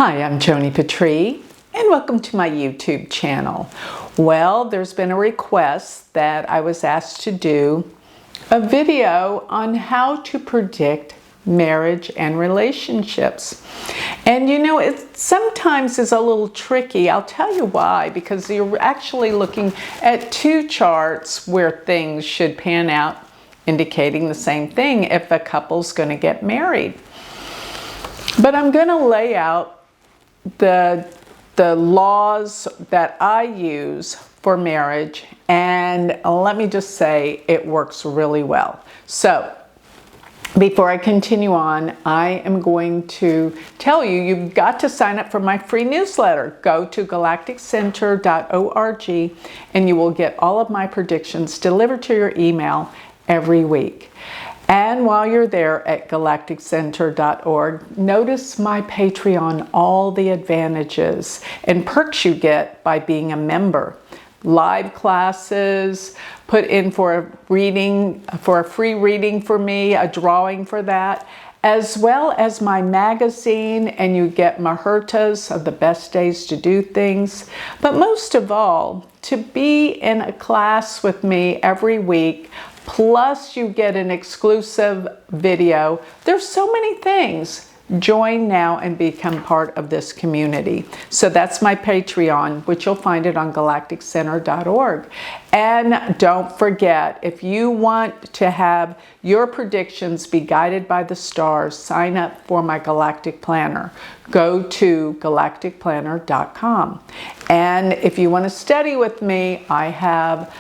Hi, I'm Joni Patry, and welcome to my YouTube channel. Well, there's been a request that I was asked to do a video on how to predict marriage and relationships. And you know, it sometimes is a little tricky. I'll tell you why, because you're actually looking at two charts where things should pan out, indicating the same thing if a couple's going to get married. But I'm going to lay out the laws that I use for marriage, and let me just say it works really well. So before I continue on, I am going to tell you, you've got to sign up for my free newsletter. Go to galacticcenter.org and you will get all of my predictions delivered to your email every week. And while you're there at galacticcenter.org, notice my Patreon, all the advantages and perks you get by being a member. Live classes, put in for a reading, for a free reading for me, a drawing for that, as well as my magazine, and you get muhurtas of the best days to do things. But most of all, to be in a class with me every week, plus you get an exclusive video. There's so many things. Join now and become part of this community. So that's my Patreon, which you'll find it on galacticcenter.org. And don't forget, if you want to have your predictions be guided by the stars, sign up for my Galactic Planner. Go to galacticplanner.com. And if you want to study with me, I have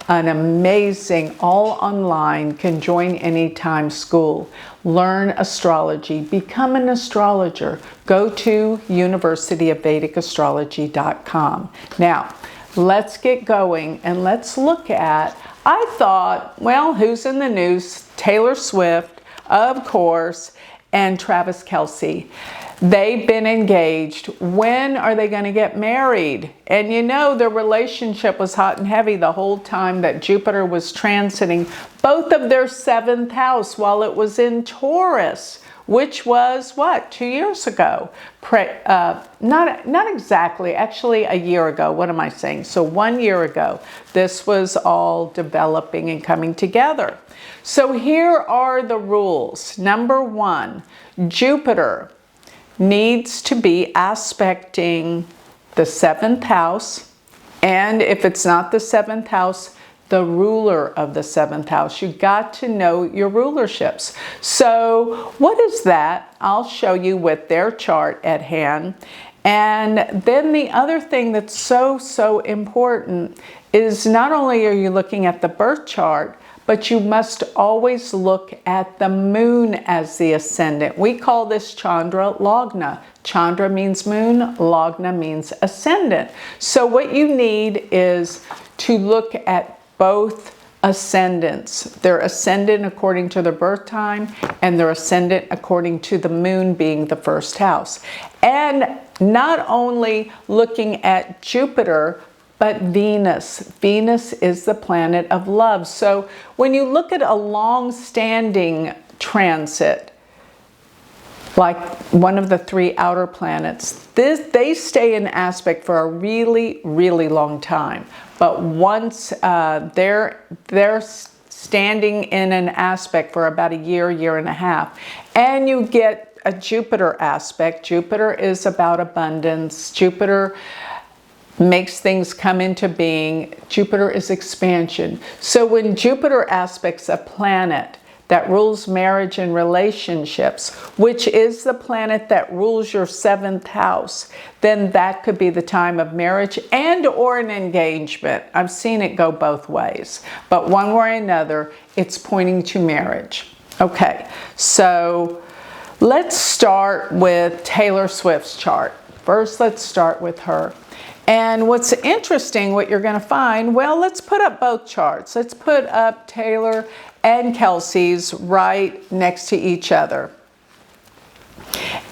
an amazing all online, can join anytime school. Learn astrology, become an astrologer. Go to universityofvedicastrology.com. Now, let's get going and let's look at, I thought, well, who's in the news? Taylor Swift, of course, and Travis Kelce. They've been engaged. When are they going to get married? And you know, their relationship was hot and heavy the whole time that Jupiter was transiting both of their 7th house while it was in Taurus, which was what, 2 years ago? Not exactly, actually a year ago. What am I saying? So 1 year ago, this was all developing and coming together. So here are the rules. Number one, Jupiter needs to be aspecting the 7th house, and if it's not the 7th house, the ruler of the 7th house. You got to know your rulerships. So what is that? I'll show you with their chart at hand. And then the other thing that's so important is not only are you looking at the birth chart, but you must always look at the moon as the ascendant. We call this Chandra Lagna. Chandra means moon, Lagna means ascendant. So what you need is to look at both ascendants. Their ascendant according to their birth time, and their ascendant according to the moon being the 1st house. And not only looking at Jupiter, but Venus. Venus is the planet of love. So when you look at a long-standing transit, like one of the 3 outer planets, they stay in aspect for a really, really long time. But once they're standing in an aspect for about a year, year and a half, and you get a Jupiter aspect. Jupiter is about abundance. Jupiter makes things come into being. Jupiter is expansion. So when Jupiter aspects a planet that rules marriage and relationships, which is the planet that rules your 7th house, then that could be the time of marriage and or an engagement. I've seen it go both ways, but one way or another, it's pointing to marriage. Okay, so let's start with Taylor Swift's chart. First, let's start with her. And what's interesting, what you're going to find, well, let's put up both charts. Let's put up Taylor and Kelce's right next to each other.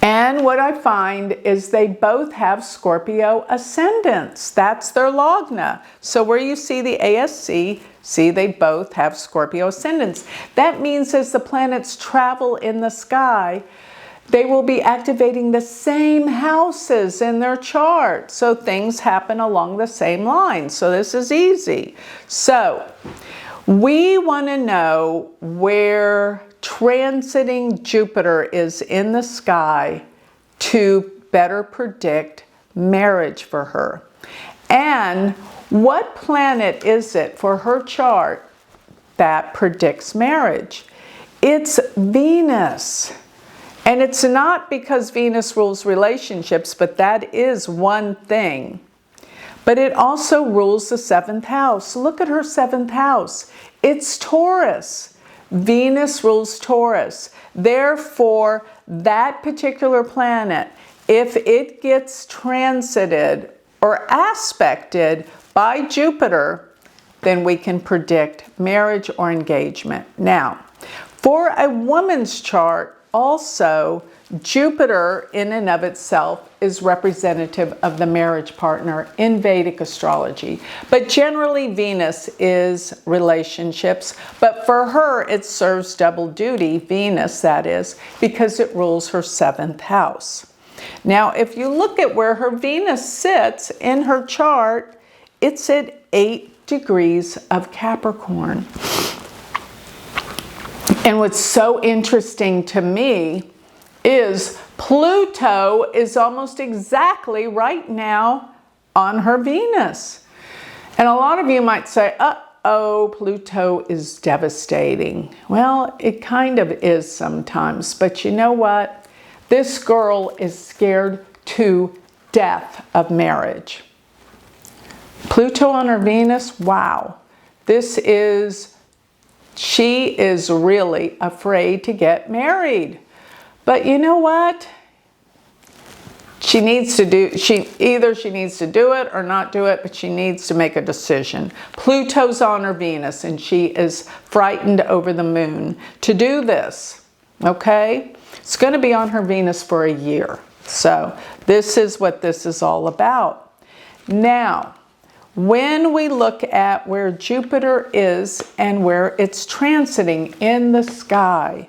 And what I find is they both have Scorpio ascendants. That's their Lagna. So where you see the ASC, see they both have Scorpio ascendants. That means as the planets travel in the sky, they will be activating the same houses in their chart. So things happen along the same lines. So this is easy. So we want to know where transiting Jupiter is in the sky to better predict marriage for her. And what planet is it for her chart that predicts marriage? It's Venus. And it's not because Venus rules relationships, but that is one thing. But it also rules the 7th house. Look at her 7th house. It's Taurus. Venus rules Taurus. Therefore, that particular planet, if it gets transited or aspected by Jupiter, then we can predict marriage or engagement. Now, for a woman's chart, also, Jupiter in and of itself is representative of the marriage partner in Vedic astrology. But generally Venus is relationships, but for her it serves double duty, Venus that is, because it rules her 7th house. Now if you look at where her Venus sits in her chart, it's at 8 degrees of Capricorn. And what's so interesting to me is Pluto is almost exactly right now on her Venus. And a lot of you might say, uh-oh, Pluto is devastating. Well, it kind of is sometimes, but you know what? This girl is scared to death of marriage. Pluto on her Venus, wow. She is really afraid to get married. But you know what? She needs to do it or not do it, but she needs to make a decision. Pluto's on her Venus and she is frightened over the moon to do this. Okay? It's going to be on her Venus for a year. So this is what this is all about. Now, when we look at where Jupiter is and where it's transiting in the sky,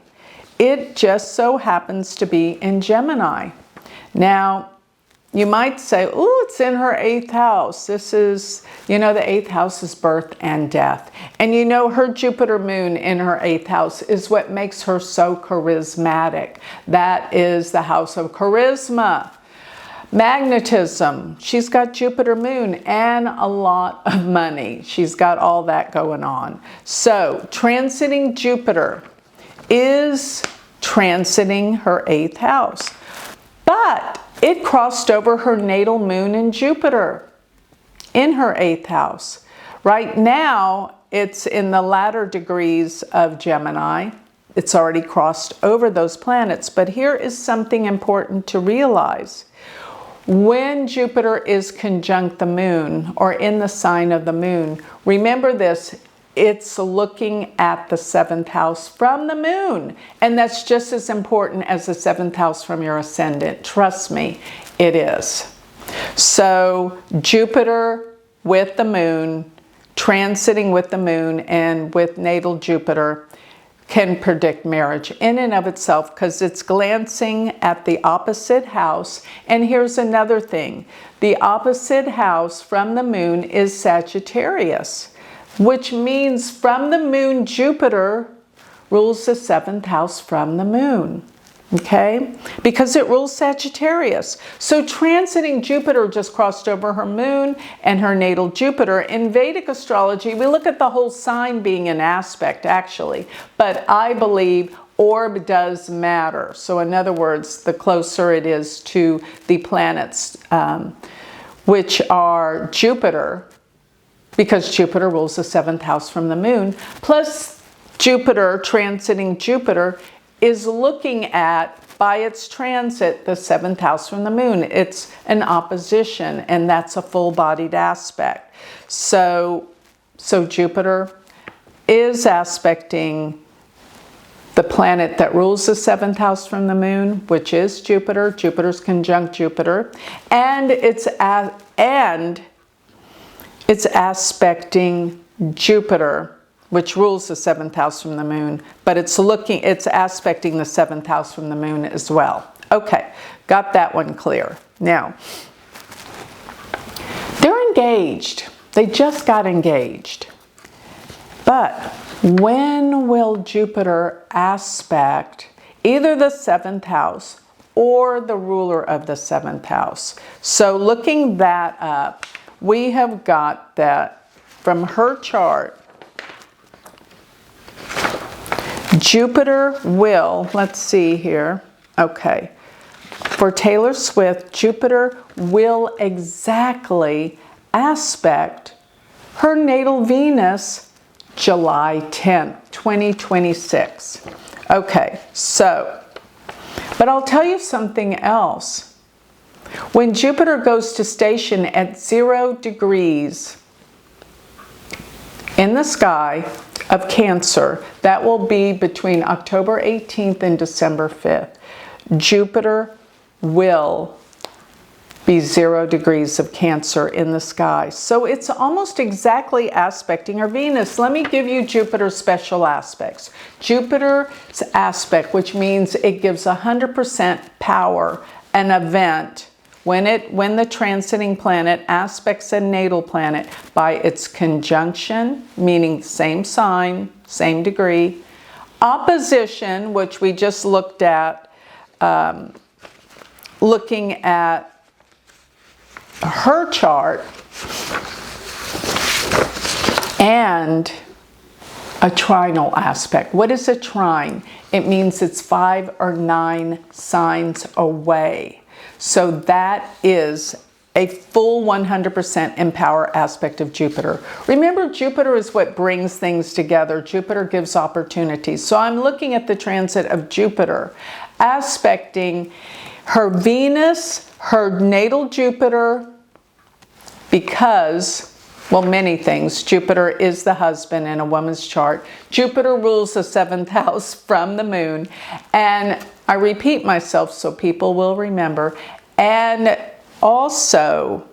it just so happens to be in Gemini. Now, you might say, oh, it's in her 8th house. This is, the 8th house is birth and death. And her Jupiter moon in her 8th house is what makes her so charismatic. That is the house of charisma. Magnetism, she's got Jupiter moon and a lot of money. She's got all that going on. So transiting Jupiter is transiting her 8th house. But it crossed over her natal moon in Jupiter in her 8th house. Right now, it's in the latter degrees of Gemini. It's already crossed over those planets. But here is something important to realize. When Jupiter is conjunct the moon or in the sign of the moon, remember this, it's looking at the 7th house from the moon. And that's just as important as the 7th house from your ascendant. Trust me, it is. So Jupiter with the moon, transiting with the moon and with natal Jupiter can predict marriage in and of itself because it's glancing at the opposite house. And here's another thing. The opposite house from the moon is Sagittarius, which means from the moon, Jupiter rules the 7th house from the moon. Okay? Because it rules Sagittarius. So transiting Jupiter just crossed over her moon and her natal Jupiter. In Vedic astrology, we look at the whole sign being an aspect, actually. But I believe orb does matter. So in other words, the closer it is to the planets, which are Jupiter, because Jupiter rules the 7th house from the moon, plus Jupiter, transiting Jupiter, is looking at, by its transit, the 7th house from the moon. It's an opposition, and that's a full-bodied aspect. So Jupiter is aspecting the planet that rules the 7th house from the moon, which is Jupiter. Jupiter's conjunct Jupiter. And it's aspecting Jupiter which rules the 7th house from the moon, but it's aspecting the 7th house from the moon as well. Okay, got that one clear. Now, they're engaged. They just got engaged. But when will Jupiter aspect either the 7th house or the ruler of the 7th house? So looking that up, we have got that from her chart. Jupiter will, let's see here. Okay. For Taylor Swift, Jupiter will exactly aspect her natal Venus July 10th, 2026. Okay, so, but I'll tell you something else. When Jupiter goes to station at 0 degrees in the sky of Cancer, that will be between October 18th and December 5th, Jupiter will be 0 degrees of Cancer in the sky. So it's almost exactly aspecting her Venus. Let me give you Jupiter's special aspects. Jupiter's aspect, which means it gives 100% power, an event, when the transiting planet aspects a natal planet by its conjunction, meaning same sign, same degree, opposition, which we just looked at, looking at her chart, and a trinal aspect. What is a trine? It means it's 5 or 9 signs away. So that is a full 100% empower aspect of Jupiter. Remember, Jupiter is what brings things together. Jupiter gives opportunities. So I'm looking at the transit of Jupiter aspecting her Venus, her natal Jupiter, because, well, many things. Jupiter is the husband in a woman's chart. Jupiter rules the 7th house from the moon. And I repeat myself so people will remember. And also,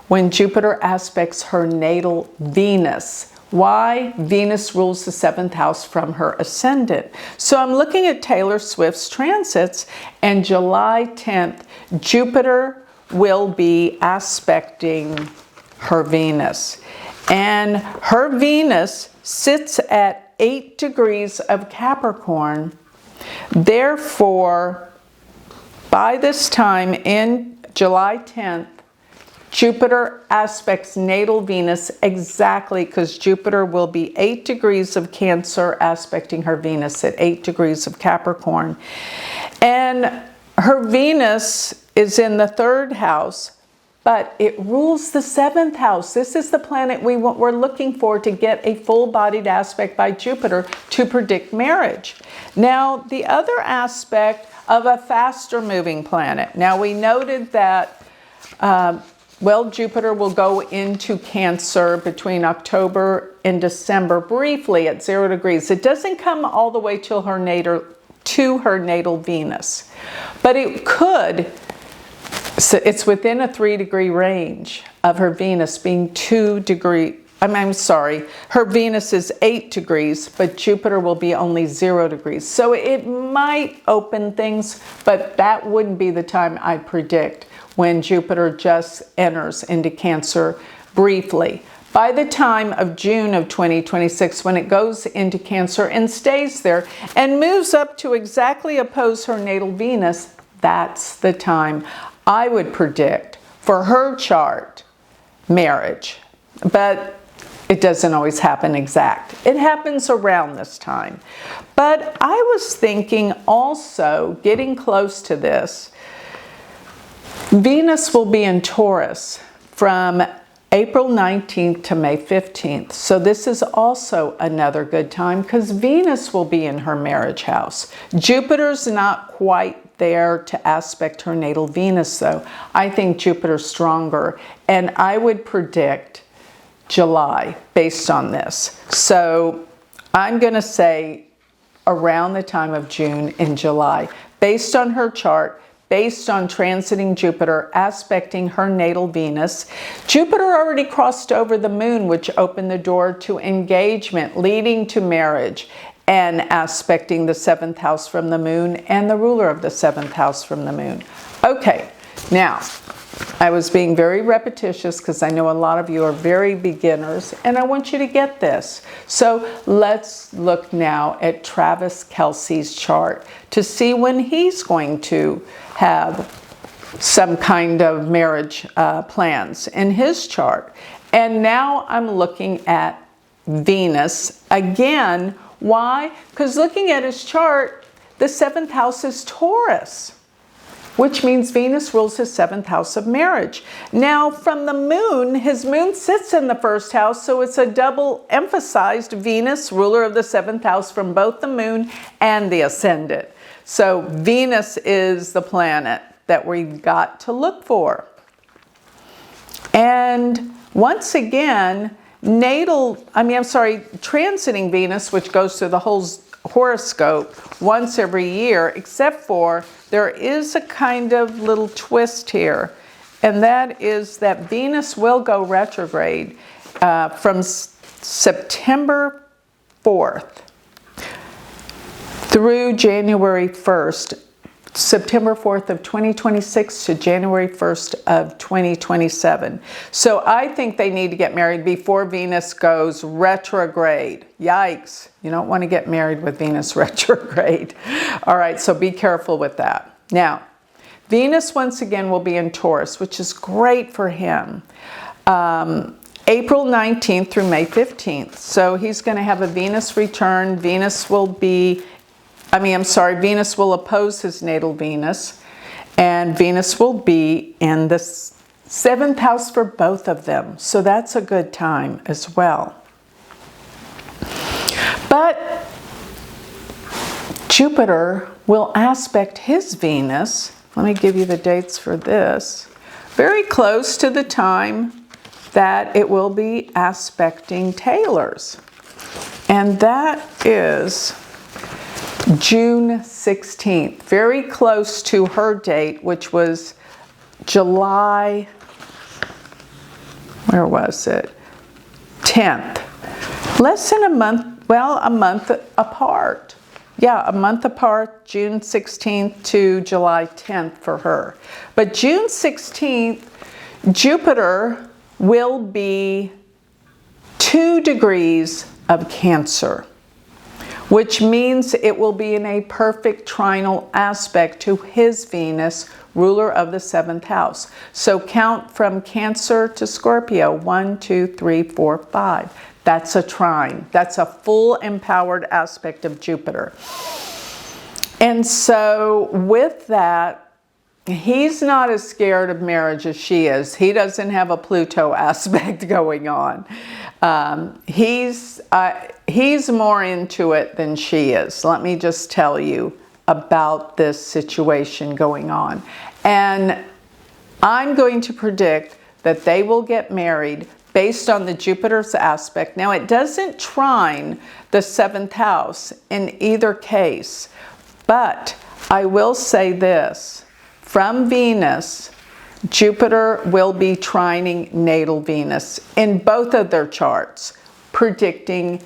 when Jupiter aspects her natal Venus. Why? Venus rules the 7th house from her ascendant. So I'm looking at Taylor Swift's transits, and July 10th, Jupiter will be aspecting her Venus. And her Venus sits at 8 degrees of Capricorn. Therefore, by this time in July 10th, Jupiter aspects natal Venus exactly, because Jupiter will be 8 degrees of Cancer aspecting her Venus at 8 degrees of Capricorn. And her Venus is in the 3rd house, but it rules the 7th house. This is the planet we're looking for to get a full-bodied aspect by Jupiter to predict marriage. Now, the other aspect of a faster-moving planet. Now, we noted that well, Jupiter will go into Cancer between October and December, briefly at 0 degrees. It doesn't come all the way to her natal Venus, but it could. So it's within a 3-degree range of her Venus being 2 degrees. I'm sorry, her Venus is 8 degrees, but Jupiter will be only 0 degrees. So it might open things, but that wouldn't be the time I predict when Jupiter just enters into Cancer briefly. By the time of June of 2026, when it goes into Cancer and stays there and moves up to exactly oppose her natal Venus, that's the time I would predict for her chart marriage. But it doesn't always happen exact. It happens around this time. But I was thinking also, getting close to this, Venus will be in Taurus from April 19th to May 15th. So this is also another good time because Venus will be in her marriage house. Jupiter's not quite there to aspect her natal Venus though. I think Jupiter's stronger, and I would predict July based on this. So I'm going to say around the time of June in July, based on her chart, based on transiting Jupiter, aspecting her natal Venus. Jupiter already crossed over the moon, which opened the door to engagement, leading to marriage, and aspecting the 7th house from the moon and the ruler of the 7th house from the moon. Okay, now, I was being very repetitious because I know a lot of you are very beginners, and I want you to get this. So let's look now at Travis Kelce's chart to see when he's going to have some kind of marriage plans in his chart. And now I'm looking at Venus again. Why? Because looking at his chart, the 7th house is Taurus, which means Venus rules his 7th house of marriage. Now, from the moon, his moon sits in the 1st house, so it's a double emphasized Venus, ruler of the 7th house, from both the moon and the ascendant. So Venus is the planet that we've got to look for. And once again, transiting Venus, which goes through the whole horoscope once every year, except for there is a kind of little twist here, and that is that Venus will go retrograde from September 4th through January 1st, September 4th of 2026 to January 1st of 2027. So I think they need to get married before Venus goes retrograde. Yikes. You don't want to get married with Venus retrograde. All right, so be careful with that. Now, Venus once again will be in Taurus, which is great for him. April 19th through May 15th. So he's going to have a Venus return. Venus will oppose his natal Venus, and Venus will be in the 7th house for both of them. So that's a good time as well. But Jupiter will aspect his Venus. Let me give you the dates for this. Very close to the time that it will be aspecting Taylor's. And that is June 16th, very close to her date, which was July, 10th. Less than a month, a month apart. Yeah, a month apart, June 16th to July 10th for her. But June 16th, Jupiter will be 2 degrees of Cancer, which means it will be in a perfect trinal aspect to his Venus, ruler of the 7th house. So count from Cancer to Scorpio, 1, 2, 3, 4, 5. That's a trine. That's a full empowered aspect of Jupiter. And so with that, he's not as scared of marriage as she is. He doesn't have a Pluto aspect going on. He's more into it than she is. Let me just tell you about this situation going on. And I'm going to predict that they will get married based on the Jupiter's aspect. Now, it doesn't trine the 7th house in either case, but I will say this. From Venus, Jupiter will be trining natal Venus in both of their charts, predicting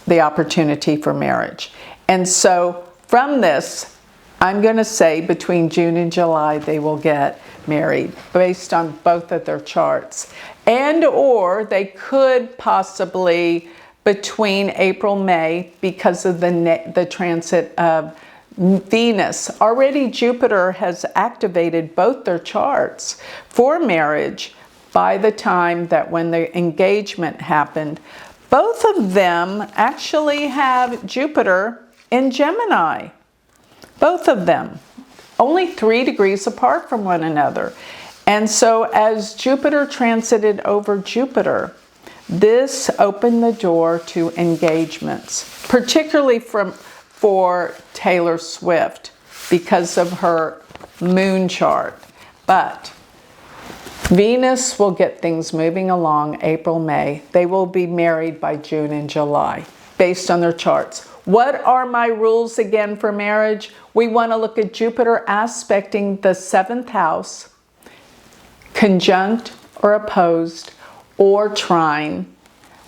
the opportunity for marriage. And so from this, I'm going to say between June and July they will get married based on both of their charts. And or they could possibly between April, May, because of the transit of Venus. Already Jupiter has activated both their charts for marriage by the time that when the engagement happened. Both of them actually have Jupiter in Gemini. Both of them. Only 3 degrees apart from one another. And so as Jupiter transited over Jupiter, this opened the door to engagements, particularly for Taylor Swift because of her moon chart. But Venus will get things moving along April, May. They will be married by June and July based on their charts. What are my rules again for marriage? We want to look at Jupiter aspecting the 7th house, conjunct or opposed, or trine,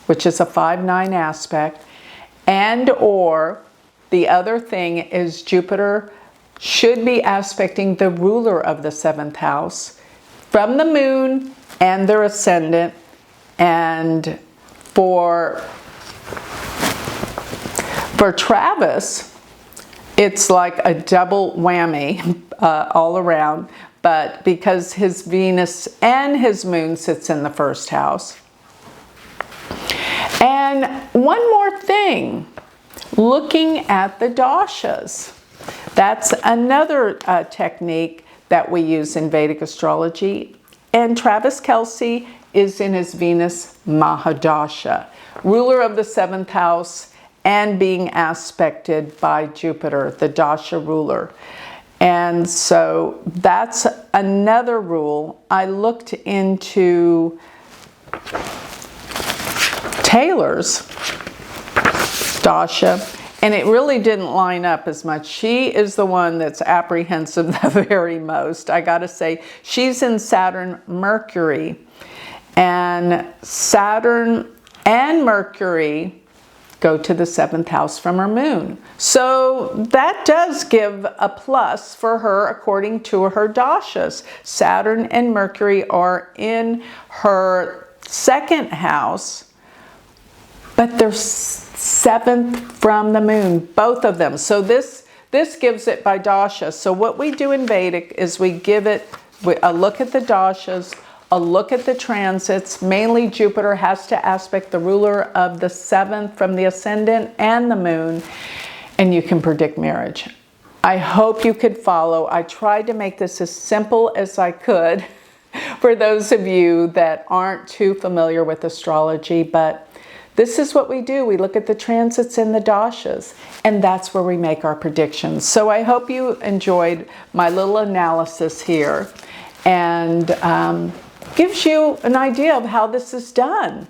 which is a 5-9 aspect, and or the other thing is Jupiter should be aspecting the ruler of the 7th house from the moon and their ascendant. And for Travis, it's like a double whammy all around, but because his Venus and his moon sits in the 1st house. And one more thing, looking at the dashas. That's another technique that we use in Vedic astrology. And Travis Kelce is in his Venus Mahadasha, ruler of the 7th house and being aspected by Jupiter, the dasha ruler. And so that's another rule. I looked into Taylor's dasha, and it really didn't line up as much. She is the one that's apprehensive the very most. I gotta say, she's in Saturn Mercury, and Saturn and Mercury go to the 7th house from her moon. So that does give a plus for her according to her dashas. Saturn and Mercury are in her 2nd house, but they're 7th from the moon, both of them. So this gives it by dasha. So what we do in Vedic is we give it a look at the dashas, a look at the transits. Mainly Jupiter has to aspect the ruler of the 7th from the ascendant and the moon, and you can predict marriage. I hope you could follow. I tried to make this as simple as I could for those of you that aren't too familiar with astrology, but this is what we do. We look at the transits and the dashas, and that's where we make our predictions. So I hope you enjoyed my little analysis here, and gives you an idea of how this is done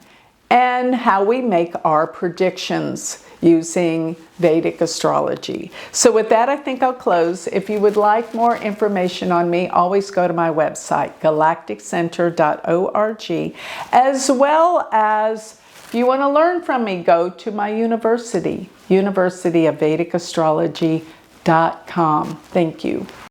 and how we make our predictions using Vedic astrology. So with that, I think I'll close. If you would like more information on me, always go to my website, galacticcenter.org, as well as if you want to learn from me, go to my university, University of Vedic Astrology.com. Thank you.